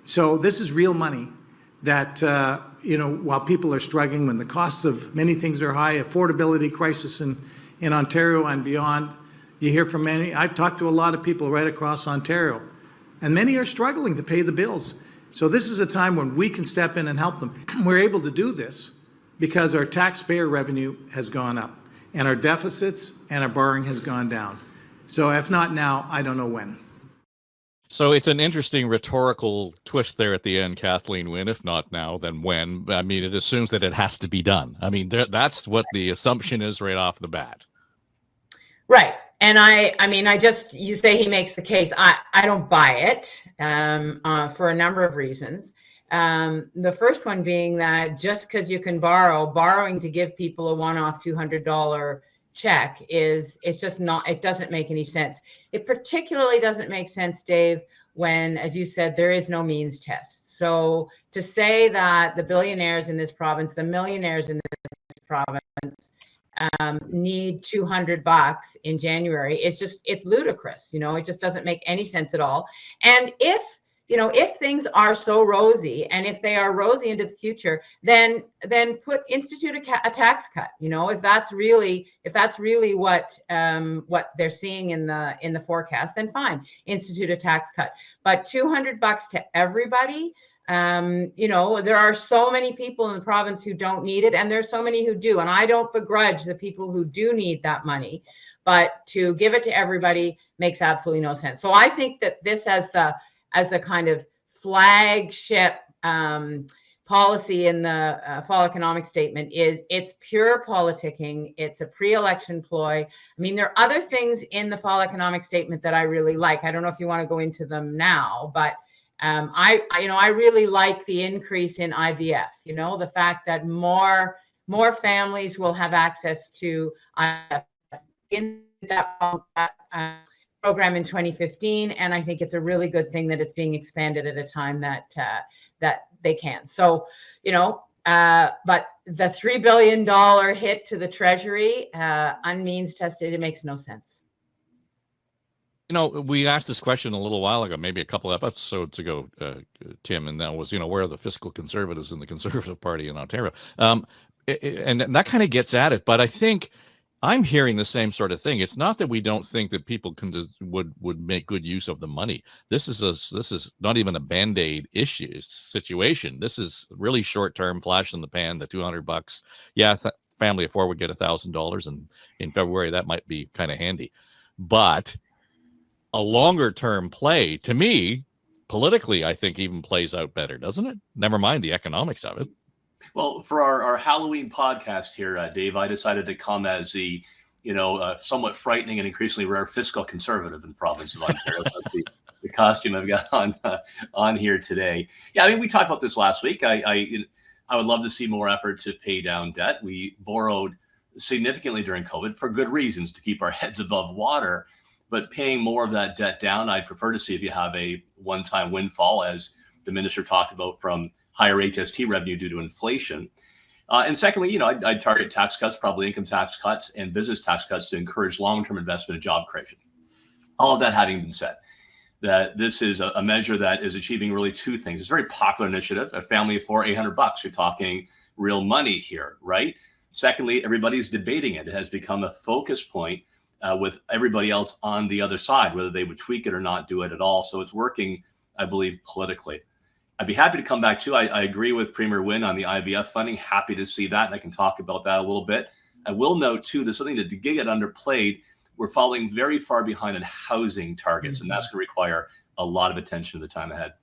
So this is real money that, while people are struggling, when the costs of many things are high, affordability crisis in Ontario and beyond, you hear from many. I've talked to a lot of people right across Ontario, and many are struggling to pay the bills. So this is a time when we can step in and help them. We're able to do this because our taxpayer revenue has gone up, and our deficits and our borrowing has gone down. So if not now, I don't know when. So it's an interesting rhetorical twist there at the end, Kathleen Wynne. If not now, then when? I mean, it assumes that it has to be done. I mean, that's what the assumption is right off the bat. Right. And you say he makes the case. I don't buy it for a number of reasons. The first one being that just because you can borrowing to give people a one-off $200 check it's just not, it doesn't make any sense. It particularly doesn't make sense, Dave, when, as you said, there is no means test. So to say that the billionaires in this province, the millionaires in this province need $200 in January, it's ludicrous. It just doesn't make any sense at all. And if things are so rosy, and if they are rosy into the future, then institute a tax cut. If that's really what they're seeing in the forecast, then fine, institute a tax cut. But $200 to everybody, there are so many people in the province who don't need it, and there's so many who do. And I don't begrudge the people who do need that money, but to give it to everybody makes absolutely no sense. So I think that this as the kind of flagship policy in the fall economic statement it's pure politicking. It's a pre-election ploy. I mean, there are other things in the fall economic statement that I really like. I don't know if you want to go into them now, but I really like the increase in IVF. The fact that more families will have access to IVF in that program in 2015, and I think it's a really good thing that it's being expanded at a time that they can. So, but the $3 billion hit to the Treasury, unmeans tested, it makes no sense. We asked this question a little while ago, maybe a couple of episodes ago, Tim, and that was, where are the fiscal conservatives in the Conservative Party in Ontario? And that kind of gets at it, but I think I'm hearing the same sort of thing. It's not that we don't think that people would make good use of the money. This is not even a Band-Aid situation. This is really short-term, flash in the pan, the $200. Yeah, family of four would get $1,000, and in February that might be kind of handy. But a longer-term play, to me, politically, I think even plays out better, doesn't it? Never mind the economics of it. Well, for our Halloween podcast here, Dave, I decided to come as the, somewhat frightening and increasingly rare fiscal conservative in the province of Ontario. That's the costume I've got on here today. Yeah, I mean, we talked about this last week. I would love to see more effort to pay down debt. We borrowed significantly during COVID for good reasons, to keep our heads above water. But paying more of that debt down, I'd prefer to see if you have a one-time windfall, as the minister talked about, from higher HST revenue due to inflation. And secondly, I'd target tax cuts, probably income tax cuts and business tax cuts, to encourage long-term investment and job creation. All of that having been said, that this is a measure that is achieving really two things. It's a very popular initiative. A family of four, $800. You're talking real money here, right? Secondly, everybody's debating it. It has become a focus point with everybody else on the other side, whether they would tweak it or not do it at all. So it's working, I believe, politically. I'd be happy to come back too. I agree with Premier Wynne on the IVF funding. Happy to see that, and I can talk about that a little bit. I will note too, there's something that get underplayed. We're falling very far behind in housing targets, and that's going to require a lot of attention in the time ahead.